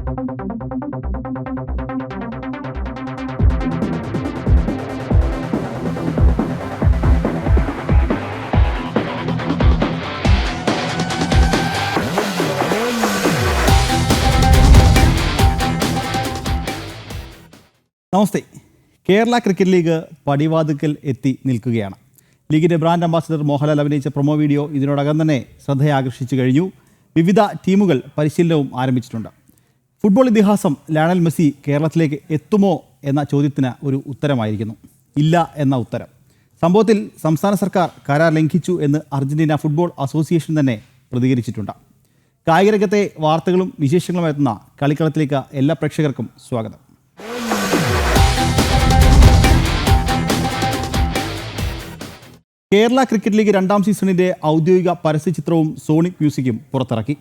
നമസ്തേ. Kerala cricket league പടിവാതിക്കൽ എത്തി നിൽക്കുകയാണ്. ലീഗിൻ്റെ ബ്രാൻഡ് അംബാസിഡർ മോഹൻലാൽ അഭിനയിച്ച പ്രൊമോ വീഡിയോ ഇതിനോടകം തന്നെ ശ്രദ്ധയെ ആകർഷിച്ചു കഴിഞ്ഞു. വിവിധ ടീമുകൾ പരിശീലനവും ആരംഭിച്ചിട്ടുണ്ട്. ഫുട്ബോൾ ഇതിഹാസം ലയണൽ മെസ്സി കേരളത്തിലേക്ക് എത്തുമോ എന്ന ചോദ്യത്തിന് ഒരു ഉത്തരമായിരിക്കുന്നു ഇല്ല എന്ന ഉത്തരം. സംഭവത്തിൽ സംസ്ഥാന സർക്കാർ കരാർ ലംഘിച്ചു എന്ന് അർജന്റീന ഫുട്ബോൾ അസോസിയേഷൻ തന്നെ പ്രതികരിച്ചിട്ടുണ്ട്. കായികരംഗത്തെ വാർത്തകളും വിശേഷങ്ങളും എത്തുന്ന കളിക്കളത്തിലേക്ക് എല്ലാ പ്രേക്ഷകർക്കും സ്വാഗതം. കേരള ക്രിക്കറ്റ് ലീഗ് 2ാം സീസണിൻ്റെ ഔദ്യോഗിക പരസ്യചിത്രവും സോണിക് മ്യൂസിക്കും പുറത്തിറക്കി.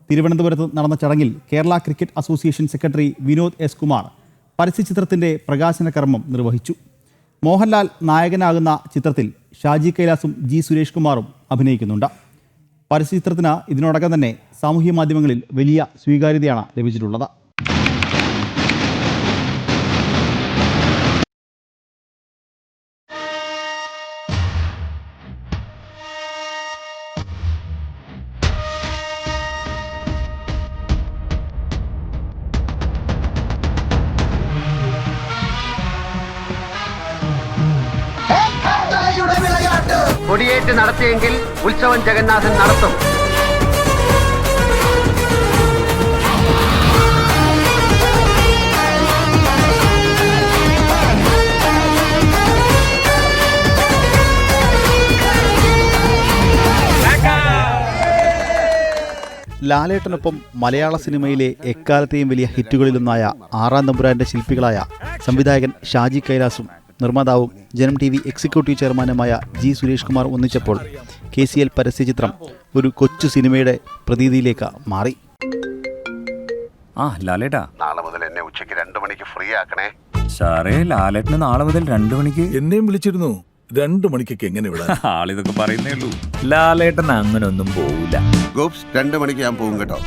തിരുവനന്തപുരത്ത് നടന്ന ചടങ്ങിൽ Kerala cricket association secretary Vinod S Kumar പരസ്യചിത്രത്തിൻ്റെ പ്രകാശന കർമ്മം നിർവഹിച്ചു. മോഹൻലാൽ നായകനാകുന്ന ചിത്രത്തിൽ ഷാജി കൈലാസും ജി സുരേഷ് കുമാറും അഭിനയിക്കുന്നുണ്ട്. പരസ്യചിത്രത്തിന് ഇതിനോടകം തന്നെ സാമൂഹ്യ മാധ്യമങ്ങളിൽ വലിയ സ്വീകാര്യതയാണ് ലഭിച്ചിട്ടുള്ളത്. കൊടിയേറ്റ് നടത്തിയെങ്കിൽ ഉത്സവം ജഗന്നാഥൻ നടത്തും. ലാലേട്ടനൊപ്പം മലയാള സിനിമയിലെ എക്കാലത്തെയും വലിയ ഹിറ്റുകളിലൊന്നായ 6-ാം തമ്പുരാന്റെ ശില്പികളായ സംവിധായകൻ ഷാജി കൈലാസും നിർമ്മാതാവും ജനം TV എക്സിക്യൂട്ടീവ് ചെയർമാനുമായ ജി സുരേഷ് കുമാർ ഒന്നിച്ചപ്പോൾ KCL പരസ്യചിത്രം ഒരു കൊച്ചു സിനിമയുടെ പ്രതീതിയിലേക്ക് മാറി. ലാലേട്ടാ, നാളെ മുതൽ എന്നെ ഉച്ചയ്ക്ക് 2 മണിക്ക് ഫ്രീ ആക്കണേ. സാറേ, ലാലേട്ടന് നാളെ മുതൽ 2 മണിക്ക് എന്നെയും വിളിച്ചിരുന്നു. 2 മണിക്കൊക്കെ എങ്ങനെ വിടാം? ആളിതൊക്കെ പറയുന്നേ ഉള്ളൂ. ലാലേട്ടൻ അങ്ങനെ ഒന്നും പോവില്ല. ഗോപ്സ് 2 മണിക്ക് ഞാൻ പോകും കേട്ടോ.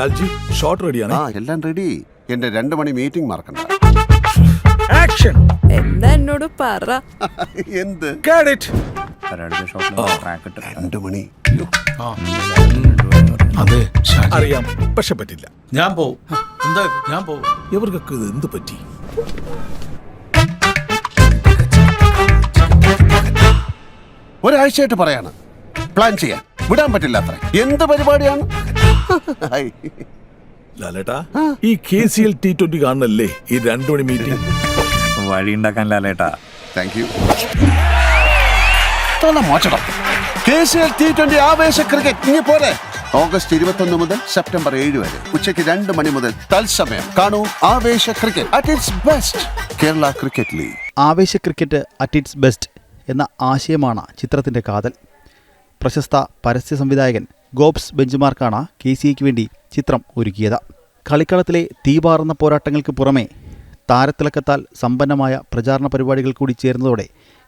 ലാൽജി, ഷോട്ട് റെഡിയാണ്? എല്ലാം റെഡി. എന്റെ 2 മണി മീറ്റിംഗ് മറക്കണ്ട. ആക്ഷൻ. എന്താ എന്നോട് പറ. എന്ത്? Get it. 2 മണി. അതെ, അറിയാം, പക്ഷെ പറ്റില്ല. ഞാൻ പോവും. എന്താ ഞാൻ പോവും. ഇവർക്കൊക്കെ ഇത് എന്ത് പറ്റി? ഒരാഴ്ചയായിട്ട് പറയാണ് പ്ലാൻ ചെയ്യാൻ, വിടാൻ പറ്റില്ല. അത്ര എന്ത് പരിപാടിയാണ്? ലാലേട്ടാ, ഈ KCL T20 കാണണല്ലേ ഈ 2 മണി മീറ്റിംഗ്? വഴി ഉണ്ടാക്കാൻ ലാലേട്ടാ. Thank you. മോശം KCL T20 ആവേശ ക്രിക്കറ്റ് ഇനി പോരെ. ഓഗസ്റ്റ് 21 മുതൽ സെപ്റ്റംബർ 7 വരെ ഉച്ചയ്ക്ക് 2 മണി മുതൽ തത്സമയം കാണൂ ആവേശ cricket at its best. Kerala cricket league. ആവേശ ക്രിക്കറ്റ് അറ്റ് ഇറ്റ്സ് ബെസ്റ്റ് എന്ന ആശയമാണ് ചിത്രത്തിൻ്റെ കാതൽ. പ്രശസ്ത പരസ്യ സംവിധായകൻ ഗോപ്സ് ബെഞ്ച്മാർക്കാണ് KCAക്ക് വേണ്ടി ചിത്രം ഒരുക്കിയത്. കളിക്കളത്തിലെ തീപാറുന്ന പോരാട്ടങ്ങൾക്ക് പുറമെ താരത്തിളക്കത്താൽ സമ്പന്നമായ പ്രചാരണ പരിപാടികൾ കൂടി ചേർന്നതോടെ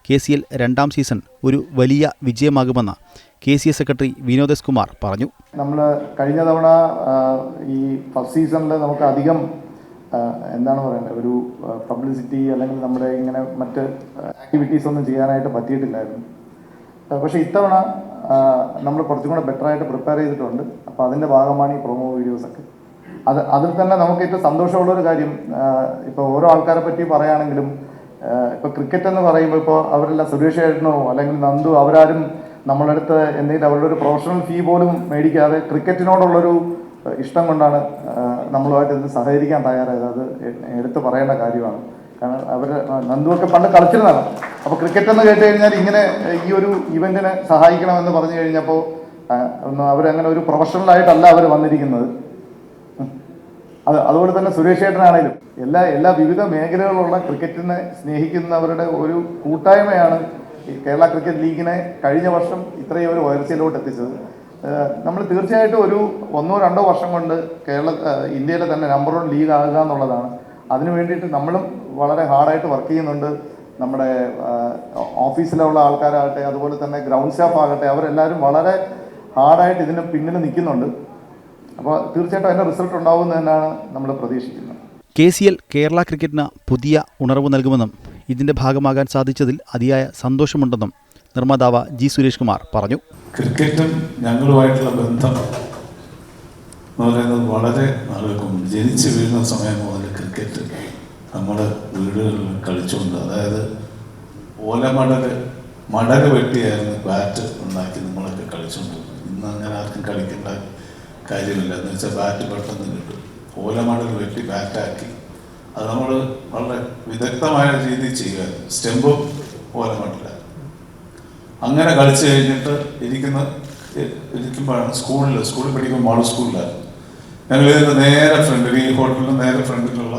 KCL 2ാം സീസൺ ഒരു വലിയ വിജയമാകുമെന്ന് KCA secretary Vinod S Kumar പറഞ്ഞു. നമ്മൾ കഴിഞ്ഞ തവണ ഈ ഫസ്റ്റ് സീസണിൽ നമുക്ക് അധികം എന്താണ് പറയുന്നത്, ഒരു പബ്ലിസിറ്റി അല്ലെങ്കിൽ നമ്മുടെ ഇങ്ങനെ മറ്റ് ആക്ടിവിറ്റീസ് ഒന്നും ചെയ്യാനായിട്ട് പറ്റിയിട്ടില്ലായിരുന്നു. പക്ഷേ ഇത്തവണ നമ്മൾ കുറച്ചും കൂടെ ബെറ്ററായിട്ട് പ്രിപ്പയർ ചെയ്തിട്ടുണ്ട്. അപ്പോൾ അതിൻ്റെ ഭാഗമാണ് ഈ പ്രൊമോ വീഡിയോസൊക്കെ. അതിൽ തന്നെ നമുക്ക് ഏറ്റവും സന്തോഷമുള്ളൊരു കാര്യം, ഇപ്പോൾ ഓരോ ആൾക്കാരെ പറ്റി പറയുകയാണെങ്കിലും ഇപ്പോൾ ക്രിക്കറ്റ് എന്ന് പറയുമ്പോൾ ഇപ്പോൾ അവരെല്ലാം സുരേഷ് ഏട്ടനോ അല്ലെങ്കിൽ നന്ദു അവരാരും നമ്മളുടെ അടുത്ത് എന്തെങ്കിലും അവരുടെ ഒരു പ്രൊഫഷണൽ ഫീ പോലും മേടിക്കാതെ ക്രിക്കറ്റിനോടുള്ളൊരു ഇഷ്ടം കൊണ്ടാണ് നമ്മളുമായിട്ട് ഇത് സഹകരിക്കാൻ തയ്യാറായത്. അത് എടുത്ത് പറയേണ്ട കാര്യമാണ്. കാരണം അവർ നന്ദുവൊക്കെ പണ്ട് കളിച്ചിരുന്നതാണ്. അപ്പോൾ ക്രിക്കറ്റ് എന്ന് കേട്ട് കഴിഞ്ഞാൽ ഇങ്ങനെ ഈ ഒരു ഇവൻറ്റിനെ സഹായിക്കണമെന്ന് പറഞ്ഞു കഴിഞ്ഞപ്പോൾ അവരങ്ങനെ ഒരു പ്രൊഫഷണലായിട്ടല്ല അവർ വന്നിരിക്കുന്നത്. അതുപോലെ തന്നെ സുരേഷ് ഏട്ടനാണേലും എല്ലാ വിവിധ മേഖലകളിലുള്ള ക്രിക്കറ്റിനെ സ്നേഹിക്കുന്നവരുടെ ഒരു കൂട്ടായ്മയാണ് ഈ കേരള ക്രിക്കറ്റ് ലീഗിനെ കഴിഞ്ഞ വർഷം ഇത്രയും ഒരു ഉയർച്ചയിലോട്ട് എത്തിച്ചത്. നമ്മൾ തീർച്ചയായിട്ടും ഒരു 1-2 വർഷം കൊണ്ട് ഇന്ത്യയിലെ തന്നെ നമ്പർ 1 ലീഗ് ആകുക എന്നുള്ളതാണ്. അതിനു വേണ്ടിയിട്ട് നമ്മളും വളരെ ഹാർഡായിട്ട് വർക്ക് ചെയ്യുന്നുണ്ട്. നമ്മുടെ ഓഫീസിലുള്ള ആൾക്കാരാകട്ടെ, അതുപോലെ തന്നെ ഗ്രൗണ്ട് സ്റ്റാഫ് ആകട്ടെ, അവരെല്ലാവരും വളരെ ഹാർഡായിട്ട് ഇതിന് പിന്നിൽ നിൽക്കുന്നുണ്ട്. അപ്പോൾ തീർച്ചയായിട്ടും അതിൻ്റെ റിസൾട്ട് ഉണ്ടാവുമെന്ന് തന്നെയാണ് നമ്മൾ പ്രതീക്ഷിക്കുന്നത്. KCL കേരള ക്രിക്കറ്റിന് പുതിയ ഉണർവ് നൽകുമെന്നും ഇതിൻ്റെ ഭാഗമാകാൻ സാധിച്ചതിൽ അതിയായ സന്തോഷമുണ്ടെന്നും നിർമ്മാതാവ് G. സുരേഷ് കുമാർ പറഞ്ഞു. ക്രിക്കറ്റും ഞങ്ങളുമായിട്ടുള്ള ബന്ധം എന്ന് പറയുന്നത് വളരെ നാളുകൾക്ക് മുമ്പ് ജനിച്ച് വീഴുന്ന സമയം മുതൽ ക്രിക്കറ്റ് നമ്മൾ വീടുകളിൽ കളിച്ചുകൊണ്ട്, അതായത് മടൽ വെട്ടിയായിരുന്നു ബാറ്റ് ഉണ്ടാക്കി നമ്മളൊക്കെ കളിച്ചുകൊണ്ട്. ഇന്ന് അങ്ങനെ ആർക്കും കളിക്കേണ്ട കാര്യമില്ല. എന്ന് വെച്ചാൽ ബാറ്റ് പെട്ടെന്ന് കിട്ടും. മടൽ വെട്ടി ബാറ്റാക്കി അത് നമ്മൾ വളരെ വിദഗ്ധമായ രീതിയിൽ ചെയ്യുമായിരുന്നു. സ്റ്റെമ്പും മടല അങ്ങനെ കളിച്ച് കഴിഞ്ഞിട്ട് ഇരിക്കുമ്പോഴാണ് സ്കൂളിൽ പഠിക്കുമ്പോൾ മോഡൽ സ്കൂളിലായിരുന്നു. ഞങ്ങൾ ഇതിൻ്റെ നേരെ ഫ്രണ്ടിൽ, ഈ ഹോട്ടലിൻ്റെ നേരെ ഫ്രണ്ടിലുള്ള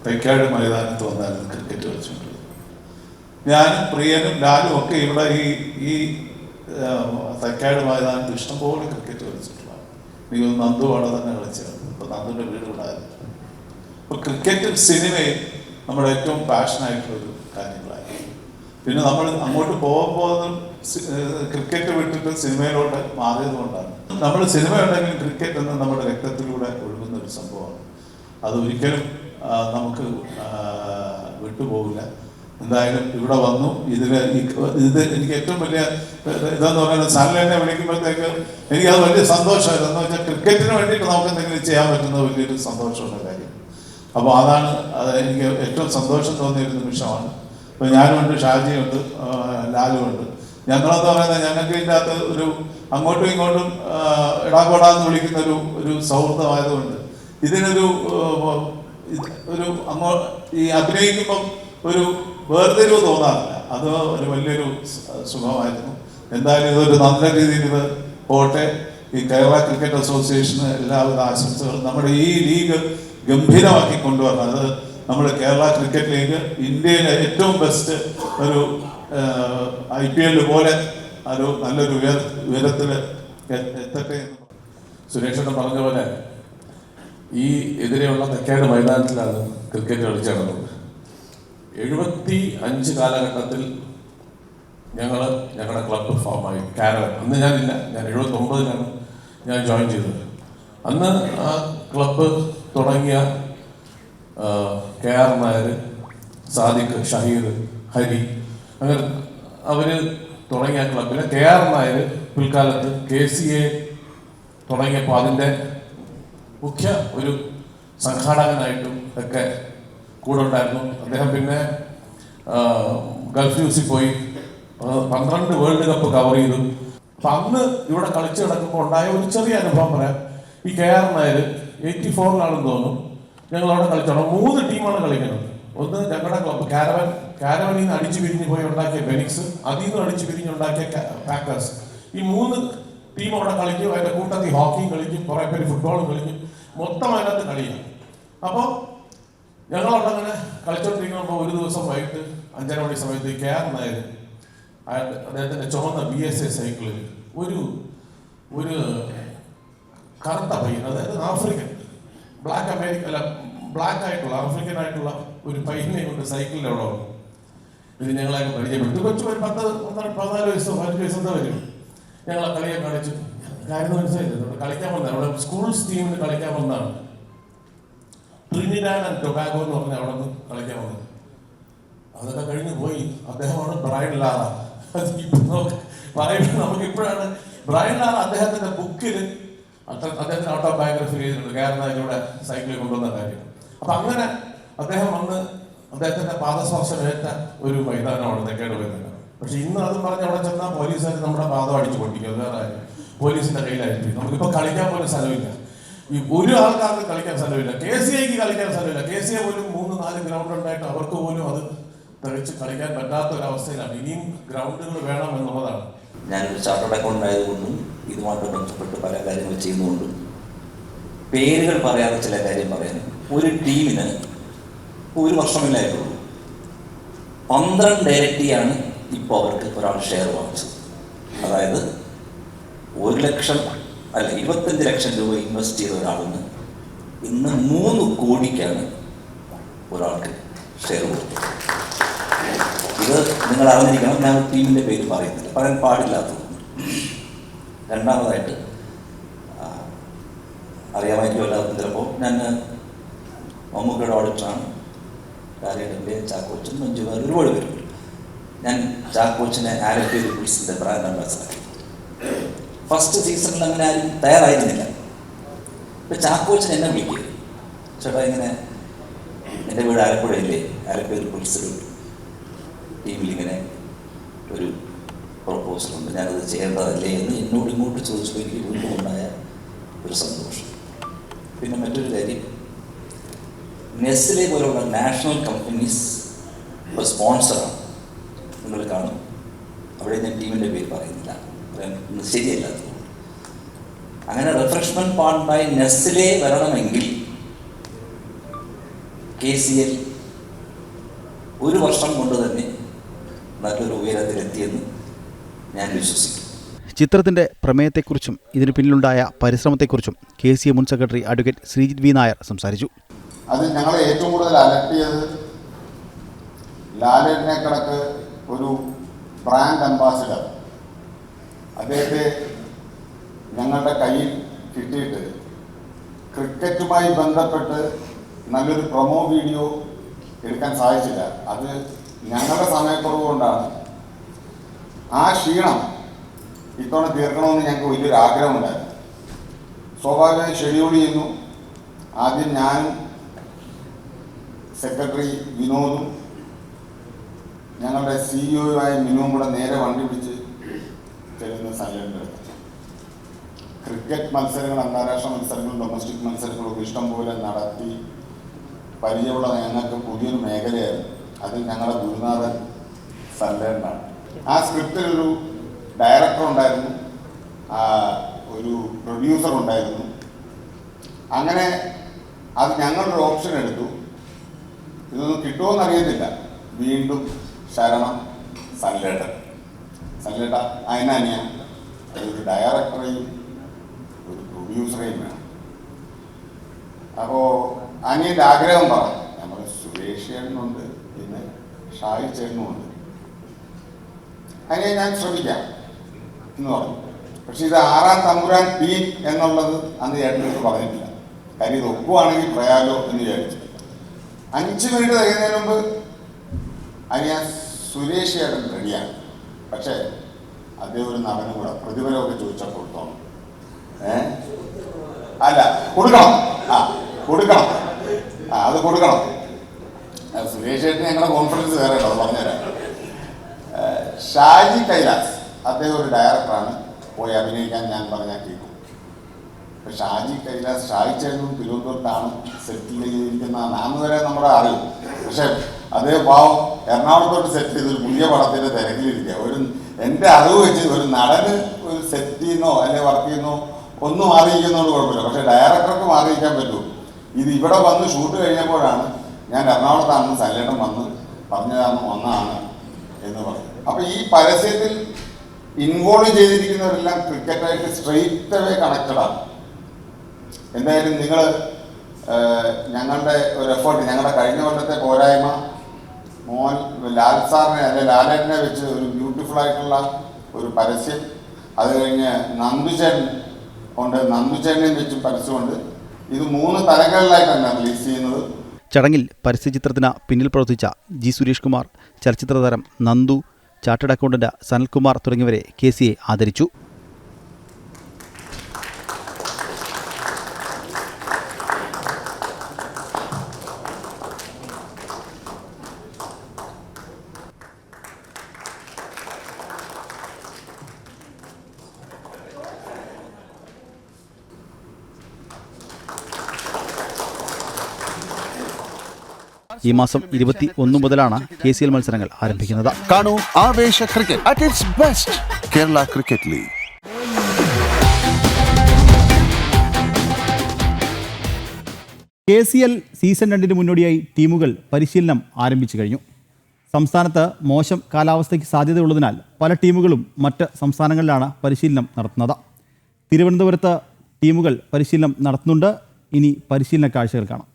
തൈക്കാട് മൈതാനത്ത് വന്നായിരുന്നു ക്രിക്കറ്റ് കളിച്ചുകൊണ്ടിരുന്നത്. ഞാനും പ്രിയനും ലാലും ഒക്കെ ഇവിടെ ഈ തൈക്കാട് മൈതാനത്ത് ഇഷ്ടംപോലെ ക്രിക്കറ്റ് കളിച്ചിട്ടുള്ളതാണ്. എനിക്ക് നന്ദു അവിടെ തന്നെ കളിച്ചത്. ഇപ്പം നന്ദുവിൻ്റെ വീട് ഉണ്ടായിരുന്നു. അപ്പോൾ ക്രിക്കറ്റും സിനിമയും നമ്മുടെ ഏറ്റവും പാഷനായിട്ടുള്ളൊരു കാര്യങ്ങളായി. പിന്നെ നമ്മൾ അങ്ങോട്ട് പോകുമ്പോഴും ക്രിക്കറ്റ് വിട്ടിട്ട് സിനിമയിലോട്ട് മാറിയത് കൊണ്ടാണ്. നമ്മൾ സിനിമ ഉണ്ടെങ്കിലും ക്രിക്കറ്റ് എന്ന് നമ്മുടെ രക്തത്തിലൂടെ ഒഴുകുന്ന ഒരു സംഭവമാണ്. അത് ഒരിക്കലും നമുക്ക് വിട്ടുപോകില്ല. എന്തായാലും ഇവിടെ വന്നു. ഇത് എനിക്ക് ഏറ്റവും വലിയ ഇതെന്ന് പറയുന്നത്, സാലറിനെ വിളിക്കുമ്പോഴത്തേക്ക് എനിക്കത് വലിയ സന്തോഷമായിരുന്നു. എന്ന് വെച്ചാൽ ക്രിക്കറ്റിന് വേണ്ടിയിട്ട് നമുക്ക് എന്തെങ്കിലും ചെയ്യാൻ പറ്റുന്ന വലിയൊരു സന്തോഷമുള്ള കാര്യം. അപ്പോൾ അത് എനിക്ക് ഏറ്റവും സന്തോഷം തോന്നിയൊരു നിമിഷമാണ്. ഇപ്പോൾ ഞാനുമുണ്ട്, ഷാജിയുണ്ട്, ലാലുമുണ്ട്. ഞങ്ങളെന്ന് പറയുന്നത് ഞങ്ങൾക്ക് ഇതിൻ്റെ അകത്ത് ഒരു അങ്ങോട്ടും ഇങ്ങോട്ടും ഇടാകോടാന്ന് വിളിക്കുന്ന ഒരു സൗഹൃദമായതുകൊണ്ട് ഇതിനൊരു ഈ അഭിനയിക്കുമ്പം ഒരു വേർതിരിവ് തോന്നാറില്ല. അത് ഒരു വലിയൊരു സുഖമായിരുന്നു. എന്തായാലും ഇതൊരു നല്ല രീതിയിൽ ഇത് പോട്ടെ. ഈ കേരള ക്രിക്കറ്റ് അസോസിയേഷന് എല്ലാവിധ ആശംസകളും. നമ്മുടെ ഈ ലീഗ് ഗംഭീരമാക്കി കൊണ്ടുവരണം. അത് നമ്മുടെ കേരള ക്രിക്കറ്റ് ലീഗ് ഇന്ത്യയിലെ ഏറ്റവും ബെസ്റ്റ് ഒരു IPL പോലെ ഒരു നല്ലൊരു ഉയരത്തിൽ എത്തട്ടെ എന്ന് സുരേഷേട്ടൻ പറഞ്ഞ പോലെ ഈ എതിരെയുള്ള തെക്കേട് മൈതാനത്തിലാണ് ക്രിക്കറ്റ് കളിച്ചു നടന്നത്. 75 കാലഘട്ടത്തിൽ ഞങ്ങളുടെ ക്ലബ്ബ് ഫോമായി കാരവൻ. അന്ന് ഞാനില്ല, ഞാൻ 79-ലാണ് ഞാൻ ജോയിൻ ചെയ്തത്. അന്ന് ആ ക്ലബ്ബ് തുടങ്ങിയ KR നായർ, സാദിഖ്, ഷഹീർ, ഹരി, അങ്ങനെ അവര് തുടങ്ങിയ ക്ലബിലെ KR നായർ പിൽക്കാലത്ത് KCA തുടങ്ങിയപ്പോൾ അതിൻ്റെ മുഖ്യ ഒരു സംഘാടകനായിട്ടും ഒക്കെ കൂടെ ഉണ്ടായിരുന്നു. അദ്ദേഹം പിന്നെ ഗൾഫ് ന്യൂസിൽ പോയി 12 വേൾഡ് കപ്പ് കവർ ചെയ്തു. അപ്പം അന്ന് ഇവിടെ കളിച്ച് കിടക്കുമ്പോൾ ഉണ്ടായ ഒരു ചെറിയ അനുഭവം പറയാം. ഈ KR നായർ 84-ലാണെന്ന് തോന്നുന്നു ഞങ്ങളവിടെ കളിച്ചോളാം. 3 ടീമാണ് കളിക്കുന്നത്. ഒന്ന് ഞങ്ങളുടെ ക്ലബ്ബ് കാരവനിൽ നിന്ന് അടിച്ചു പിരിഞ്ഞ് പോയി ഉണ്ടാക്കിയ ബെനിക്സ്, അതിൽ നിന്ന് അടിച്ചു പിരിഞ്ഞുണ്ടാക്കിയ പാക്കേഴ്സ്. ഈ 3 ടീം അവിടെ കളിക്കും. അതിൻ്റെ കൂട്ടത്തിൽ ഹോക്കിയും കളിക്കും, കുറേ പേര് ഫുട്ബോളും കളിക്കും. മൊത്തം അതിനകത്ത് കളിയാണ്. അപ്പോൾ ഞങ്ങളവിടെ അങ്ങനെ കളിച്ചോണ്ടിരിക്കുമ്പോൾ ഒരു ദിവസം വൈകിട്ട് 5:30 മണി സമയത്ത് KR നായർ അദ്ദേഹത്തിൻ്റെ ചുവന്ന BSA സൈക്കിളിൽ ഒരു കറുത്ത പയ്യൻ, അതായത് ആഫ്രിക്കൻ, ബ്ലാക്ക് ആയിട്ടുള്ള ആഫ്രിക്കൻ ആയിട്ടുള്ള ഒരു പയ്യനെ കൊണ്ട് സൈക്കിളിൽ അവിടെ വന്നു. ഇത് ഞങ്ങളൊക്കെ പരിചയപ്പെട്ടു. കൊച്ചു ഒരു 14 വയസ്സോ 15 വയസ്സോ എന്താ വരും. ഞങ്ങളെ കളിയെ കളിച്ചു. കാര്യം മനസ്സിലായില്ല. കളിക്കാൻ വന്നതാണ്, അവിടെ സ്കൂൾസ് ടീമിന് കളിക്കാൻ വന്നതാണ്. ട്രിനിഡാഡ് ആൻഡ് ടൊബാഗോ എന്ന് പറഞ്ഞാൽ അവിടെ നിന്ന് കളിക്കാൻ വന്നത്. അതൊക്കെ കഴിഞ്ഞ് പോയി. അദ്ദേഹമാണ് ബ്രയൻ ലാറ. പറയുമ്പോൾ നമുക്ക് ഇപ്പോഴാണ് ബ്രയൻ ലാറ അദ്ദേഹത്തിന്റെ ബുക്കിൽ അദ്ദേഹത്തിന് ഓട്ടോബയോഗ്രഫി ചെയ്തിട്ടുണ്ട്, കേരളത്തിലൂടെ സൈക്കിളിൽ കൊണ്ടുവന്ന കാര്യം. അപ്പൊ അങ്ങനെ അദ്ദേഹം വന്ന് അദ്ദേഹത്തിന്റെ പാദസ്പർശമേറ്റ ഒരു മൈതാനമാണ് തെക്കേട് മൈതാനം. പക്ഷെ ഇന്ന് അത് പറഞ്ഞ് അവിടെ ചെന്നാൽ പോലീസുകാർ നമ്മുടെ പാദം അടിച്ചു പൊട്ടിക്കും. വേറെ പോലീസിന്റെ കയ്യിലായിരിക്കും. നമുക്കിപ്പോൾ കളിക്കാൻ പോലും സ്ഥലമില്ല. ഈ ഒരു ആൾക്കാർക്ക് കളിക്കാൻ സ്ഥലമില്ല. KCAക്ക് കളിക്കാൻ സ്ഥലമില്ല. KCA പോലും 3-4 ഗ്രൗണ്ട് ഉണ്ടായിട്ട് അവർക്ക് പോലും അത് തെളിച്ച് കളിക്കാൻ പറ്റാത്ത ഒരവസ്ഥയിലാണ്. ഇനിയും ഗ്രൗണ്ടുകൾ വേണം എന്നുള്ളതാണ്. ഞാനൊരു ചാർട്ടേഡ് അക്കൗണ്ട് ആയതുകൊണ്ടും ഇതുമായിട്ട് ബന്ധപ്പെട്ട് പല കാര്യങ്ങൾ ചെയ്യുന്നതുകൊണ്ടും പേരുകൾ പറയാതെ ചില കാര്യം പറയാനും, ഒരു ടീമിന് 1 വർഷമില്ലായിട്ടുള്ളൂ 12 ഇരട്ടിയാണ് ഇപ്പോൾ അവർക്ക് ഒരാൾ ഷെയർ വാങ്ങിച്ചത്. അതായത് 1 ലക്ഷം അല്ല 25 ലക്ഷം രൂപ ഇൻവെസ്റ്റ് ചെയ്ത ഒരാളിന് ഇന്ന് 3 കോടിക്കാണ് ഒരാൾക്ക് ഷെയർ കൊടുത്തത്. ഇത് നിങ്ങൾ അറിഞ്ഞിരിക്കണം. ഞാൻ ടീമിൻ്റെ പേര് പറയുന്നില്ല, പറയാൻ പാടില്ലാത്തതുകൊണ്ട്. രണ്ടാമതായിട്ട് അറിയാമായിരിക്കും എല്ലാവർക്കും ചിലപ്പോൾ. ഞാൻ മമ്മൂക്കയുടെ ഓഡിറ്ററാണ്. ലാലേട്ടൻ്റെ, ചാക്കോച്ചൻ, മഞ്ജുവാർ, ഒരുപാട് പേരുണ്ട്. ഞാൻ ചാക്കോച്ചനെ ആലപ്പി റിപ്പിൾസിൻ്റെ ബ്രാൻഡ് അംബാസഡർ. ഫസ്റ്റ് സീസണിൽ അങ്ങനെ ആരും തയ്യാറായിരുന്നില്ല. ഇപ്പം ചാക്കോച്ചൻ എന്നെ വിളിക്കുക, ചേട്ടാ ഇങ്ങനെ എൻ്റെ വീട് ആലപ്പുഴയില്ലേ, ആലപ്പി റിപ്പിൾസിൽ ടീമിലിങ്ങനെ ഒരു പ്രൊപ്പോസലുണ്ട്, ഞാനത് ചെയ്യേണ്ടതല്ലേ എന്ന് എന്നോട് ഇങ്ങോട്ട് ചോദിച്ചപ്പോൾ എനിക്ക് വീണ്ടും ഉണ്ടായ ഒരു സന്തോഷം. പിന്നെ മറ്റൊരു കാര്യം, നെസ്ലെ പോലുള്ള നാഷണൽ കമ്പനീസ് ഒരു സ്പോൺസറാണ്. നിങ്ങൾ കാണും, അവിടെ ഞാൻ ടീമിൻ്റെ പേര് പറയുന്നില്ല, ശരിയല്ല. അങ്ങനെ റിഫ്രഷ്മെൻറ്റ് പാർട്ട്ണറായി നെസ്ലെ വരണമെങ്കിൽ KCL ഒരു വർഷം കൊണ്ട് തന്നെ നല്ലൊരു ഉയരത്തിലെത്തിയെന്ന് ഞാൻ വിശ്വസിക്കുന്നു. ചിത്രത്തിന്റെ പ്രമേയത്തെക്കുറിച്ചും ഇതിനു പിന്നിലുണ്ടായ പരിശ്രമത്തെക്കുറിച്ചും KCA മുൻ secretary advocate Sreejith V. Nair സംസാരിച്ചു. അത് ഞങ്ങളെ ഏറ്റവും കൂടുതൽ അലട്ടിയത് ലാലേട്ടനെ കണക്ക് ഒരു ബ്രാൻഡ് അംബാസിഡർ അദ്ദേഹത്തെ ഞങ്ങളുടെ കയ്യിൽ കിട്ടിയിട്ട് ക്രിക്കറ്റുമായി ബന്ധപ്പെട്ട് നല്ലൊരു പ്രൊമോ വീഡിയോ എടുക്കാൻ സാധിച്ചില്ല. അത് ഞങ്ങളുടെ സമയക്കുറവ് കൊണ്ടാണ്. ആ ക്ഷീണം ഇത്തവണ തീർക്കണമെന്ന് ഞങ്ങൾക്ക് വലിയൊരു ആഗ്രഹമുണ്ടായിരുന്നു. സ്വാഭാവികമായി ഷെഡ്യൂൾ ചെയ്യുന്നു. ആദ്യം ഞാനും സെക്രട്ടറി വിനോദും ഞങ്ങളുടെ CEO-യായ മിനുവും കൂടെ നേരെ വണ്ടി പിടിച്ച് ചെല്ലുന്ന സൈലൻ്റ് എടുത്തു. ക്രിക്കറ്റ് മത്സരങ്ങൾ, അന്താരാഷ്ട്ര മത്സരങ്ങളും ഡൊമസ്റ്റിക് മത്സരങ്ങളും ഇഷ്ടം പോലെ നടത്തി പരിചയമുള്ള ഞങ്ങൾക്ക് പുതിയൊരു മേഖലയായിരുന്നു. അതിൽ ഞങ്ങളുടെ ഗുരുനാഥൻ സല്ലേണ്ടാണ്. ആ സ്ക്രിപ്റ്റിലൊരു ഡയറക്ടർ ഉണ്ടായിരുന്നു, ഒരു പ്രൊഡ്യൂസർ ഉണ്ടായിരുന്നു. അങ്ങനെ അത് ഞങ്ങളൊരു ഓപ്ഷൻ എടുത്തു. ഇതൊന്നും കിട്ടുമോയെന്ന് അറിയത്തില്ല. വീണ്ടും ശരണം സല്ലേട്ടൻ. സല്ലേട്ട അതിനനിയ ഒരു ഡയറക്ടറെയും ഒരു പ്രൊഡ്യൂസറെയും വേണം. അപ്പോൾ അനിയൻ്റെ ആഗ്രഹം പറഞ്ഞു. നമ്മൾ സുരേഷ് ചേട്ടനുണ്ട്, പിന്നെ ഷാഹി ചേട്ടനുമുണ്ട്. അതിനെ ഞാൻ ശ്രമിക്കാം എന്ന് പറഞ്ഞു. പക്ഷെ ഇത് 6-ാം തമ്പുരാൻ ടീം എന്നുള്ളത് അന്ന് ചേട്ടനോട് പറഞ്ഞിട്ടില്ല. കാര്യം ഇത് ഒപ്പുവാണെങ്കിൽ പറയാലോ എന്ന് വിചാരിച്ചു. 5 മിനിറ്റ് കഴിയുന്നതിന് മുമ്പ് അതിന് സുരേഷ് ചേട്ടൻ റെഡിയാണ്. പക്ഷേ അദ്ദേഹം ഒരു നടനും കൂടെ പ്രതിഫലമൊക്കെ ചോദിച്ചാൽ കൊടുത്തോണം. അല്ല, കൊടുക്കണം. കൊടുക്കണം. അത് കൊടുക്കണം. സുരേഷ് ചേട്ടന് ഞങ്ങളുടെ കോൺഫറൻസ് വേറെ ഉണ്ടോ, അത് പറഞ്ഞുതരാം. ഷാജി കൈലാസ് അദ്ദേഹം ഒരു ഡയറക്ടറാണ്. പോയി അഭിനയിക്കാൻ ഞാൻ പറഞ്ഞാൽ കേൾക്കും. ഇപ്പം ഷാജി കൈലാസ് ഷാജി ചേട്ടനും തിരുവനന്തപുരത്താണ് സെറ്റിൽ ചെയ്തിരിക്കുന്നതാണ് അന്ന് വരെ നമ്മുടെ അറിയും. പക്ഷെ അദ്ദേഹം പാവം എറണാകുളത്തോട്ട് സെറ്റ് ചെയ്തൊരു പുതിയ പടത്തിൻ്റെ തിരക്കിലിരിക്കുക. എൻ്റെ അറിവ് വെച്ച് ഒരു നടന് ഒരു സെറ്റ് ചെയ്യുന്നോ അല്ലെങ്കിൽ വർക്ക് ചെയ്യുന്നോ ഒന്നും മാറിയിരിക്കുന്നതുകൊണ്ട് കുഴപ്പമില്ല. പക്ഷെ ഡയറക്ടർക്ക് മാറിയിരിക്കാൻ പറ്റുമോ? ഇത് ഇവിടെ വന്ന് ഷൂട്ട് കഴിഞ്ഞപ്പോഴാണ് ഞാൻ എറണാകുളത്താണെന്ന് സല്ലേട്ടൻ വന്ന് പറഞ്ഞതാണ് വന്നതാണ് എന്ന് പറഞ്ഞു. അപ്പോൾ ഈ പരസ്യത്തിൽ ഇൻവോൾവ് ചെയ്തിരിക്കുന്നവരെല്ലാം ക്രിക്കറ്റായിട്ട് സ്ട്രെയിറ്റ് അവേ കണക്റ്റഡാണ്. എന്തായാലും നിങ്ങൾ ഞങ്ങളുടെ ഒരു എഫേർട്ട്, ഞങ്ങളുടെ കഴിഞ്ഞ കൊല്ലത്തെ പോരായ്മ മോൻ ലാൽ സാറിനെ അല്ലെങ്കിൽ ലാലേട്ടനെ വെച്ച് ഒരു ബ്യൂട്ടിഫുൾ ആയിട്ടുള്ള ഒരു പരസ്യം, അത് കഴിഞ്ഞ് നന്ദുചേട്ടൻ ഉണ്ട്, നന്ദുചേട്ടനെയും വെച്ച് പരസ്യമുണ്ട്. ഇത് 3 തലങ്ങളിലായിട്ടാണ് റിലീസ് ചെയ്യുന്നത്. ചടങ്ങിൽ പരസ്യചിത്രത്തിന് പിന്നിൽ പ്രവർത്തിച്ച G. സുരേഷ് കുമാർ, ചലച്ചിത്ര താരം നന്ദു, ചാർട്ടേഡ് അക്കൗണ്ടന്റ് സനൽകുമാർ തുടങ്ങിയവരെ KCA ആദരിച്ചു. ഈ മാസം 21 മുതലാണ് KCL മത്സരങ്ങൾ ആരംഭിക്കുന്നത്. കാണൂ ആവേശ cricket at its best. Kerala cricket league. KCL season 2 മുന്നോടിയായി ടീമുകൾ പരിശീലനം ആരംഭിച്ചു കഴിഞ്ഞു. സംസ്ഥാനത്ത് മോശം കാലാവസ്ഥയ്ക്ക് സാധ്യതയുള്ളതിനാൽ പല ടീമുകളും മറ്റ് സംസ്ഥാനങ്ങളിലാണ് പരിശീലനം നടത്തുന്നത്. തിരുവനന്തപുരത്ത് ടീമുകൾ പരിശീലനം നടത്തുന്നുണ്ട്. ഇനി പരിശീലന കാഴ്ചകൾ കാണാം.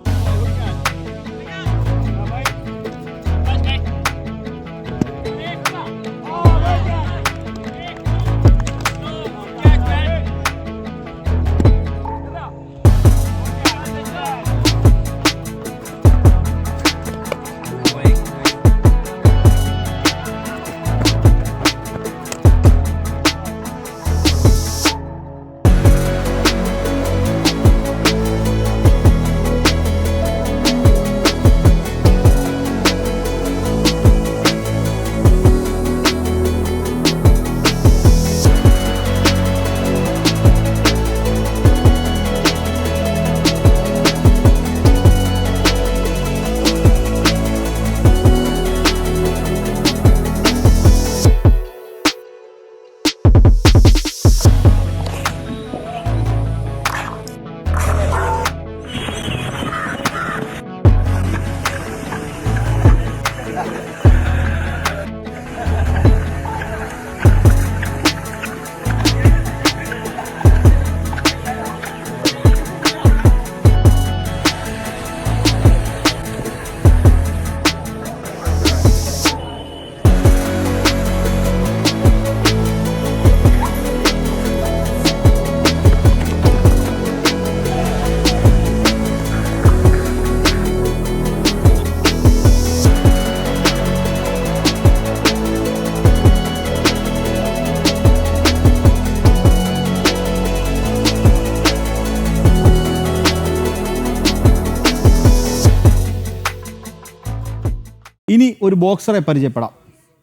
ഇനി ഒരു ബോക്സറെ പരിചയപ്പെടാം.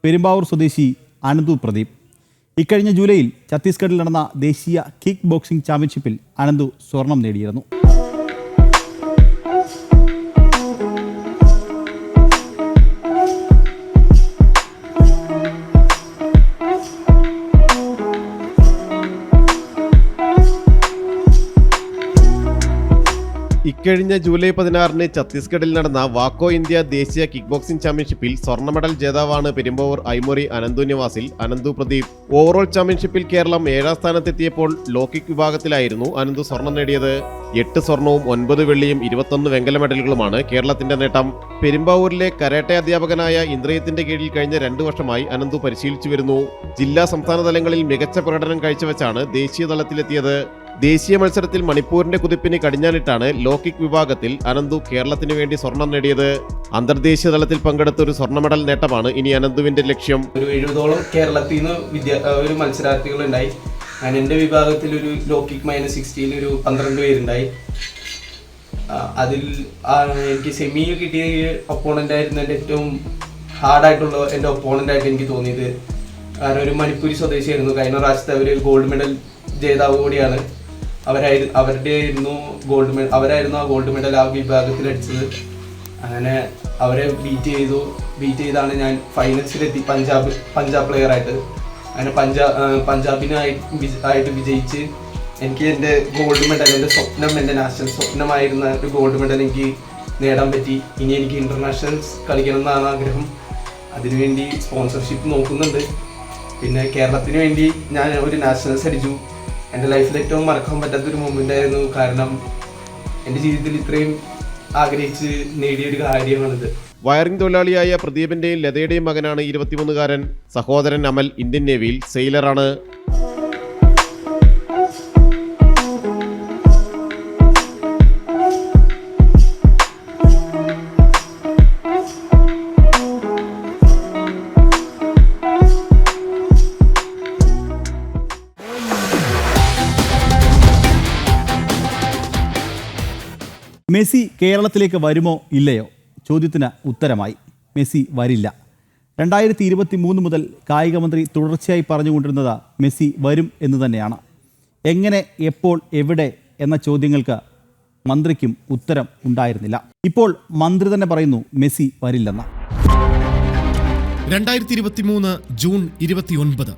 പെരുമ്പാവൂർ സ്വദേശി അനന്തു പ്രദീപ്. ഇക്കഴിഞ്ഞ ജൂലൈയിൽ ഛത്തീസ്ഗഡിൽ നടന്ന ദേശീയ കിക്ക് ബോക്സിംഗ് ചാമ്പ്യൻഷിപ്പിൽ അനന്തു സ്വർണം നേടിയിരുന്നു. ഇക്കഴിഞ്ഞ ജൂലൈ 16 ഛത്തീസ്ഗഡിൽ നടന്ന വാക്കോ ഇന്ത്യ ദേശീയ കിക്ക് ബോക്സിംഗ് ചാമ്പ്യൻഷിപ്പിൽ സ്വർണ്ണ മെഡൽ ജേതാവാണ് പെരുമ്പാവൂർ ഐമോറി അനന്തു നിവാസിൽ അനന്തു പ്രദീപ്. ഓവറോൾ ചാമ്പ്യൻഷിപ്പിൽ കേരളം 7ാം സ്ഥാനത്തെത്തിയപ്പോൾ ലോ കിക്ക് വിഭാഗത്തിലായിരുന്നു അനന്തു സ്വർണം നേടിയത്. 8 സ്വർണവും 9 വെള്ളിയും 21 വെങ്കല മെഡലുകളുമാണ് കേരളത്തിന്റെ നേട്ടം. പെരുമ്പാവൂരിലെ കരാട്ടെ അധ്യാപകനായ ഇന്ദ്രയത്തിന്റെ കീഴിൽ കഴിഞ്ഞ 2 വർഷമായി അനന്തു പരിശീലിച്ചു വരുന്നു. ജില്ലാ സംസ്ഥാന തലങ്ങളിൽ മികച്ച പ്രകടനം കാഴ്ചവെച്ചാണ് ദേശീയ തലത്തിലെത്തിയത്. ദേശീയ മത്സരത്തിൽ മണിപ്പൂരിന്റെ കുതിപ്പിന് കടിഞ്ഞാണിട്ടാണ് ലോ കിക്ക് വിഭാഗത്തിൽ അനന്തു കേരളത്തിന് വേണ്ടി സ്വർണം നേടിയത്. അന്തർദേശീയ തലത്തിൽ പങ്കെടുത്ത ഒരു സ്വർണ്ണ മെഡൽ നേട്ടമാണ് ഇനി അനന്തുവിന്റെ ലക്ഷ്യം. ഒരു 70ഓളം കേരളത്തിൽ നിന്ന് ഒരു മത്സരാർത്ഥികളുണ്ടായി. എൻ്റെ വിഭാഗത്തിൽ ഒരു ലോ കിക്ക് -16 ഒരു 12 പേരുണ്ടായി. അതിൽ എനിക്ക് സെമിയിൽ കിട്ടിയ ഒപ്പോണന്റ് ആയിരുന്നു എൻ്റെ ഏറ്റവും ഹാർഡായിട്ടുള്ള എൻ്റെ ഒപ്പോണൻ്റായിട്ട് എനിക്ക് തോന്നിയത്. കാരണം ഒരു മണിപ്പൂരി സ്വദേശിയായിരുന്നു. കഴിഞ്ഞ പ്രാവശ്യത്തെ ഒരു ഗോൾഡ് മെഡൽ ജേതാവ് കൂടിയാണ്. അവരായിരുന്നു ആ ഗോൾഡ് മെഡൽ ആ വിഭാഗത്തിൽ അടിച്ചത്. അങ്ങനെ അവരെ ബീറ്റ് ചെയ്താണ് ഞാൻ ഫൈനൽസിലെത്തി പഞ്ചാബ് പ്ലെയറായിട്ട്. അങ്ങനെ പഞ്ചാബിനായിട്ട് വിജയിച്ച് എനിക്ക് എൻ്റെ ഗോൾഡ് മെഡൽ, എൻ്റെ നാഷണൽ സ്വപ്നമായിരുന്ന ഒരു ഗോൾഡ് മെഡൽ എനിക്ക് നേടാൻ പറ്റി. ഇനി എനിക്ക് ഇൻ്റർനാഷണൽസ് കളിക്കണം എന്നാണ് ആഗ്രഹം. അതിനുവേണ്ടി സ്പോൺസർഷിപ്പ് നോക്കുന്നുണ്ട്. പിന്നെ കേരളത്തിന് വേണ്ടി ഞാൻ ഒരു നാഷണൽസ് അടിച്ചു. എൻ്റെ ലൈഫിൽ ഏറ്റവും മറക്കാൻ പറ്റാത്തൊരു മൊമെൻ്റ് ആയിരുന്നു. കാരണം എൻ്റെ ജീവിതത്തിൽ ഇത്രയും ആഗ്രഹിച്ച് നേടിയൊരു കാര്യമാണിത്. വയറിംഗ് തൊഴിലാളിയായ പ്രദീപിന്റെയും ലതയുടെയും മകനാണ് 23-കാരൻ. സഹോദരൻ അമൽ ഇന്ത്യൻ നേവിയിൽ സെയിലറാണ്. മെസ്സി കേരളത്തിലേക്ക് വരുമോ ഇല്ലയോ? ചോദ്യത്തിന് ഉത്തരമായി. മെസ്സി വരില്ല. 2023 മുതൽ കായിക മന്ത്രി തുടർച്ചയായി പറഞ്ഞുകൊണ്ടിരുന്നത് മെസ്സി വരും എന്ന് തന്നെയാണ്. എങ്ങനെ, എപ്പോൾ, എവിടെ എന്ന ചോദ്യങ്ങൾക്ക് മന്ത്രിക്കും ഉത്തരം ഉണ്ടായിരുന്നില്ല. ഇപ്പോൾ മന്ത്രി തന്നെ പറയുന്നു മെസ്സി വരില്ലെന്ന്. 2023 ജൂൺ 29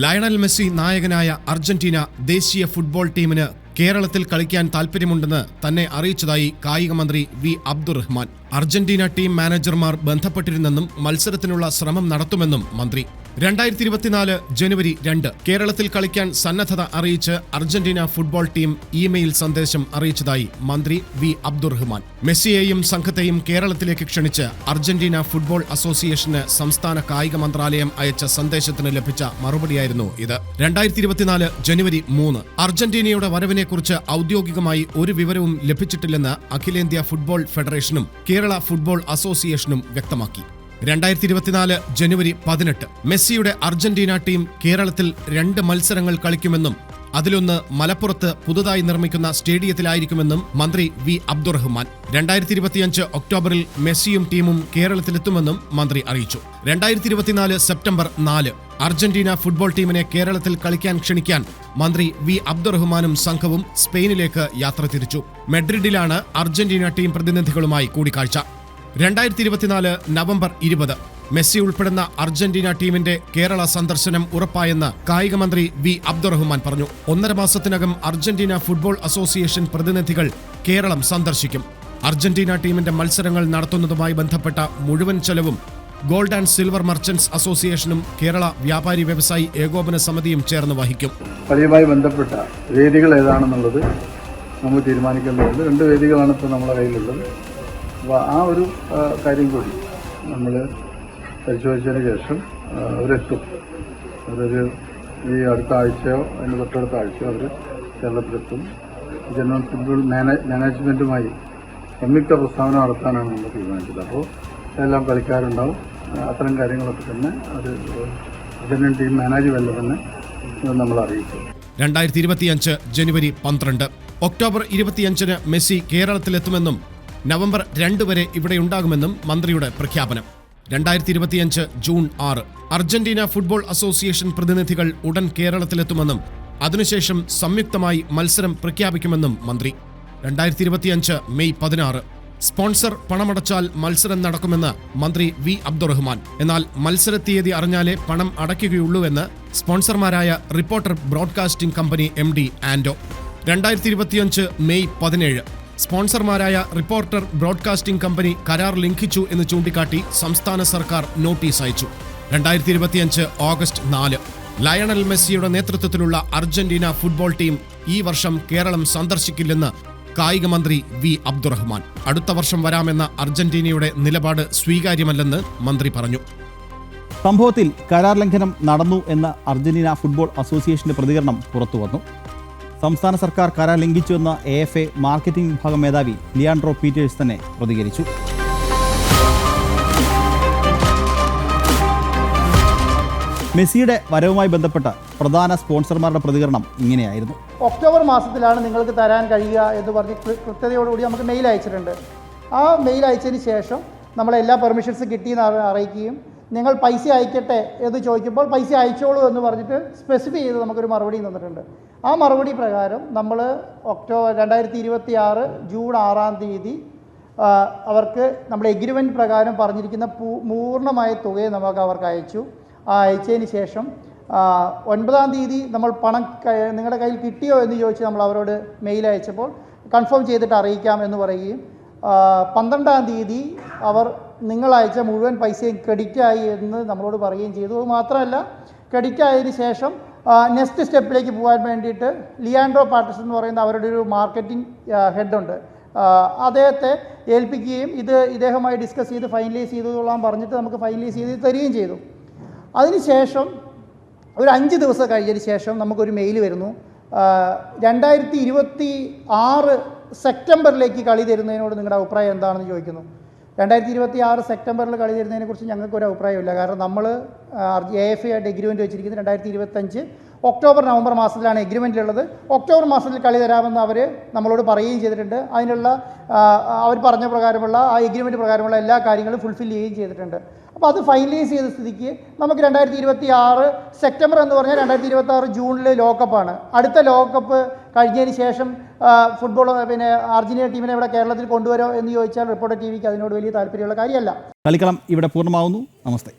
ലയണൽ മെസ്സി നായകനായ അർജന്റീന ദേശീയ ഫുട്ബോൾ ടീമിന് കേരളത്തിൽ കളിക്കാൻ താൽപ്പര്യമുണ്ടെന്ന് തന്നെ അറിയിച്ചതായി കായിക മന്ത്രി വി അബ്ദുറഹ്മാൻ. അർജന്റീന ടീം മാനേജർമാർ ബന്ധപ്പെട്ടിരുന്നെന്നും മത്സരത്തിനുള്ള ശ്രമം നടത്തുമെന്നും മന്ത്രി. 2024 ജനുവരി 2 കേരളത്തിൽ കളിക്കാൻ സന്നദ്ധത അറിയിച്ച് അർജന്റീന ഫുട്ബോൾ ടീം ഇമെയിൽ സന്ദേശം അറിയിച്ചതായി മന്ത്രി വി അബ്ദുറഹ്മാൻ. മെസ്സിയെയും സംഘത്തെയും കേരളത്തിലേക്ക് ക്ഷണിച്ച് അർജന്റീന ഫുട്ബോൾ അസോസിയേഷന് സംസ്ഥാന കായിക മന്ത്രാലയം അയച്ച സന്ദേശത്തിന് ലഭിച്ച മറുപടിയായിരുന്നു ഇത്. 2024 ജനുവരി 3 അർജന്റീനയുടെ വരവിനെക്കുറിച്ച് ഔദ്യോഗികമായി ഒരു വിവരവും ലഭിച്ചിട്ടില്ലെന്ന് അഖിലേന്ത്യാ ഫുട്ബോൾ ഫെഡറേഷനും കേരള ഫുട്ബോൾ അസോസിയേഷനും വ്യക്തമാക്കി. 2024 ജനുവരി 18 മെസ്സിയുടെ അർജന്റീന ടീം കേരളത്തിൽ 2 മത്സരങ്ങൾ കളിക്കുമെന്നും അതിലൊന്ന് മലപ്പുറത്ത് പുതുതായി നിർമ്മിക്കുന്ന സ്റ്റേഡിയത്തിലായിരിക്കുമെന്നും മന്ത്രി വി അബ്ദുറഹ്മാൻ. 2025 ഒക്ടോബറിൽ മെസ്സിയും ടീമും കേരളത്തിലെത്തുമെന്നും മന്ത്രി അറിയിച്ചു. 2024 സെപ്റ്റംബർ 4 അർജന്റീന ഫുട്ബോൾ ടീമിനെ കേരളത്തിൽ കളിക്കാൻ ക്ഷണിക്കാൻ മന്ത്രി വി അബ്ദുറഹ്മാനും സംഘവും സ്പെയിനിലേക്ക് യാത്ര തിരിച്ചു. മെഡ്രിഡിലാണ് അർജന്റീന ടീം പ്രതിനിധികളുമായി കൂടിക്കാഴ്ച. 2024 നവംബർ 20 മെസ്സി ഉൾപ്പെടുന്ന അർജന്റീന ടീമിന്റെ കേരള സന്ദർശനം ഉറപ്പായെന്ന് കായിക മന്ത്രി വി അബ്ദുറഹ്മാൻ പറഞ്ഞു. 1.5 മാസത്തിനകം അർജന്റീന ഫുട്ബോൾ അസോസിയേഷൻ പ്രതിനിധികൾ കേരളം സന്ദർശിക്കും. അർജന്റീന ടീമിന്റെ മത്സരങ്ങൾ നടത്തുന്നതുമായി ബന്ധപ്പെട്ട മുഴുവൻ ചെലവും ഗോൾഡ് ആൻഡ് സിൽവർ മർച്ചന്റ്സ് അസോസിയേഷനും കേരള വ്യാപാരി വ്യവസായി ഏകോപന സമിതിയും ചേർന്ന് വഹിക്കും. കളിയുമായി ബന്ധപ്പെട്ട വേദികൾ ഏതാണെന്നുള്ളത് നമ്മൾ തീരുമാനിക്കേണ്ടതുണ്ട്. 2 വേദികളാണ് ഇപ്പോൾ നമ്മുടെ കയ്യിലുള്ളത്. അപ്പോൾ ആ ഒരു കാര്യം കൂടി നമ്മൾ പരിശോധിച്ചതിന് ശേഷം അവരെത്തും. അതൊരു ഈ അടുത്ത ആഴ്ചയോ അതിന് തൊട്ടടുത്ത ആഴ്ചയോ അവർ കേരളത്തിലെത്തും. ജനറൽ ഫുട്ബോൾ മാനേജ്മെൻറ്റുമായി സംയുക്ത പ്രസ്താവന നടത്താനാണ് നമ്മൾ തീരുമാനിച്ചത്. അപ്പോൾ എല്ലാം കളിക്കാരുണ്ടാവും. അത്തരം കാര്യങ്ങളൊക്കെ തന്നെ അത് അർജന്റീൻ ടീം മാനേജ്മെൻറ്റ് തന്നെ നമ്മൾ അറിയിക്കും. 2025 ജനുവരി 12 ഒക്ടോബർ 25 മെസ്സി കേരളത്തിലെത്തുമെന്നും നവംബർ 2 വരെ ഇവിടെയുണ്ടാകുമെന്നും മന്ത്രിയുടെ പ്രഖ്യാപനം. 2025 ജൂൺ 6 അർജന്റീന ഫുട്ബോൾ അസോസിയേഷൻ പ്രതിനിധികൾ ഉടൻ കേരളത്തിലെത്തുമെന്നും അതിനുശേഷം സംയുക്തമായി മത്സരം പ്രഖ്യാപിക്കുമെന്നും മന്ത്രി. 2025 മെയ് 16 സ്പോൺസർ പണമടച്ചാൽ മത്സരം നടക്കുമെന്ന് മന്ത്രി വി അബ്ദുറഹ്മാൻ. എന്നാൽ മത്സര തീയതി അറിഞ്ഞാലേ പണം അടയ്ക്കുകയുള്ളൂവെന്ന് സ്പോൺസർമാരായ റിപ്പോർട്ടർ ബ്രോഡ്കാസ്റ്റിംഗ് കമ്പനി MD ആൻഡോ. 2025 മെയ് 17 സ്പോൺസർമാരായ റിപ്പോർട്ടർ ബ്രോഡ്കാസ്റ്റിംഗ് കമ്പനി കരാർ ലംഘിച്ചു എന്ന് ചൂണ്ടിക്കാട്ടി സംസ്ഥാന സർക്കാർ നോട്ടീസ് അയച്ചു. 2025 ഓഗസ്റ്റ് 4 ലയണൽ മെസ്സിയുടെ നേതൃത്വത്തിലുള്ള അർജന്റീന ഫുട്ബോൾ ടീം ഈ വർഷം കേരളം സന്ദർശിക്കില്ലെന്ന് കായിക മന്ത്രി വി അബ്ദുറഹ്മാൻ. അടുത്ത വർഷം വരാമെന്ന അർജന്റീനയുടെ നിലപാട് സ്വീകാര്യമല്ലെന്ന് മന്ത്രി പറഞ്ഞു. സംഭവത്തിൽ കരാർ ലംഘനം നടന്നു എന്ന അർജന്റീന ഫുട്ബോൾ അസോസിയേഷന്റെ പ്രതികരണം പുറത്തുവന്നു. സംസ്ഥാന സർക്കാർ കരാർ ലംഘിച്ചുവെന്ന AFA മാർക്കറ്റിംഗ് വിഭാഗം മേധാവി ലിയാൻഡ്രോ പീറ്റേഴ്സ് തന്നെ പ്രതികരിച്ചു. മെസ്സിയുടെ വരവുമായി ബന്ധപ്പെട്ട പ്രധാന സ്പോൺസർമാരുടെ പ്രതികരണം ഇങ്ങനെയായിരുന്നു. ഒക്ടോബർ മാസത്തിലാണ് നിങ്ങൾക്ക് തരാൻ കഴിയുക എന്ന് പറഞ്ഞ് കൃത്യതയോടുകൂടി നമുക്ക് മെയിൽ അയച്ചിട്ടുണ്ട്. ആ മെയിൽ അയച്ചതിന് ശേഷം നമ്മളെല്ലാ പെർമിഷൻസും കിട്ടിയെന്ന് അറിയിക്കുകയും നിങ്ങൾ പൈസ അയക്കട്ടെ എന്ന് ചോദിക്കുമ്പോൾ പൈസ അയച്ചോളൂ എന്ന് പറഞ്ഞിട്ട് സ്പെസിഫൈ ചെയ്ത് നമുക്കൊരു മറുപടി തന്നിട്ടുണ്ട്. ആ മറുപടി പ്രകാരം നമ്മൾ 2026 ജൂൺ 6 അവർക്ക് നമ്മുടെ എഗ്രിമെൻറ്റ് പ്രകാരം പറഞ്ഞിരിക്കുന്ന പൂർണ്ണമായ തുകയെ നമുക്ക് അവർക്ക് അയച്ചു. ആ അയച്ചതിന് ശേഷം 9 നമ്മൾ പണം നിങ്ങളുടെ കയ്യിൽ കിട്ടിയോ എന്ന് ചോദിച്ച് നമ്മൾ അവരോട് മെയിൽ അയച്ചപ്പോൾ കൺഫേം ചെയ്തിട്ട് അറിയിക്കാം എന്ന് പറയുകയും 12 അവർ നിങ്ങൾ അയച്ച മുഴുവൻ പൈസയും ക്രെഡിറ്റായി എന്ന് നമ്മളോട് പറയുകയും ചെയ്തു. അത് മാത്രമല്ല, ക്രെഡിറ്റ് ആയതിനു ശേഷം നെക്സ്റ്റ് സ്റ്റെപ്പിലേക്ക് പോകാൻ വേണ്ടിയിട്ട് ലിയാൻഡ്രോ പാർട്ടസ് എന്ന് പറയുന്ന അവരുടെ ഒരു മാർക്കറ്റിംഗ് ഹെഡുണ്ട്, അദ്ദേഹത്തെ ഏൽപ്പിക്കുകയും ഇദ്ദേഹമായി ഡിസ്കസ് ചെയ്ത് ഫൈനലൈസ് ചെയ്തുകൊള്ളാൻ പറഞ്ഞിട്ട് നമുക്ക് ഫൈനലൈസ് ചെയ്ത് തരികയും ചെയ്തു. അതിനുശേഷം ഒരു 5 ദിവസം കഴിഞ്ഞതിന് ശേഷം നമുക്കൊരു മെയിൽ വരുന്നു. 2026 സെപ്റ്റംബറിലേക്ക് കളി തരുന്നതിനോട് നിങ്ങളുടെ അഭിപ്രായം എന്താണെന്ന് ചോദിക്കുന്നു. 2026 സെപ്റ്റംബറിൽ കളി തരുന്നതിനെക്കുറിച്ച് ഞങ്ങൾക്കൊരു അഭിപ്രായമില്ല. കാരണം നമ്മൾ AFA ആയിട്ട് എഗ്രിമെൻറ്റ് വെച്ചിരിക്കുന്നത് 2025 ഒക്ടോബർ നവംബർ മാസത്തിലാണ് എഗ്രിമെൻറ്റിലുള്ളത്. ഒക്ടോബർ മാസത്തിൽ കളി തരാമെന്ന് അവർ നമ്മളോട് പറയുകയും ചെയ്തിട്ടുണ്ട്. അതിനുള്ള അവർ പറഞ്ഞ പ്രകാരമുള്ള ആ എഗ്രിമെൻറ്റ് പ്രകാരമുള്ള എല്ലാ കാര്യങ്ങളും ഫുൾഫിൽ ചെയ്യുകയും ചെയ്തിട്ടുണ്ട്. അപ്പോൾ അത് ഫൈനലൈസ് ചെയ്ത സ്ഥിതിക്ക് നമുക്ക് 2026 സെപ്റ്റംബർ എന്ന് പറഞ്ഞാൽ 2026 ജൂണിൽ ലോകകപ്പാണ്. അടുത്ത ലോകകപ്പ് കഴിഞ്ഞതിന് ശേഷം ഫുട്ബോൾ അർജന്റീന ടീമിനെ ഇവിടെ കേരളത്തിൽ കൊണ്ടുവരോ എന്ന് ചോദിച്ചാൽ റിപ്പോർട്ടർ TVക്ക് അതിനോട് വലിയ താല്പര്യമുള്ള കാര്യമല്ല. കളിക്കളം ഇവിടെ പൂർണ്ണമാവുന്നു. നമസ്തേ.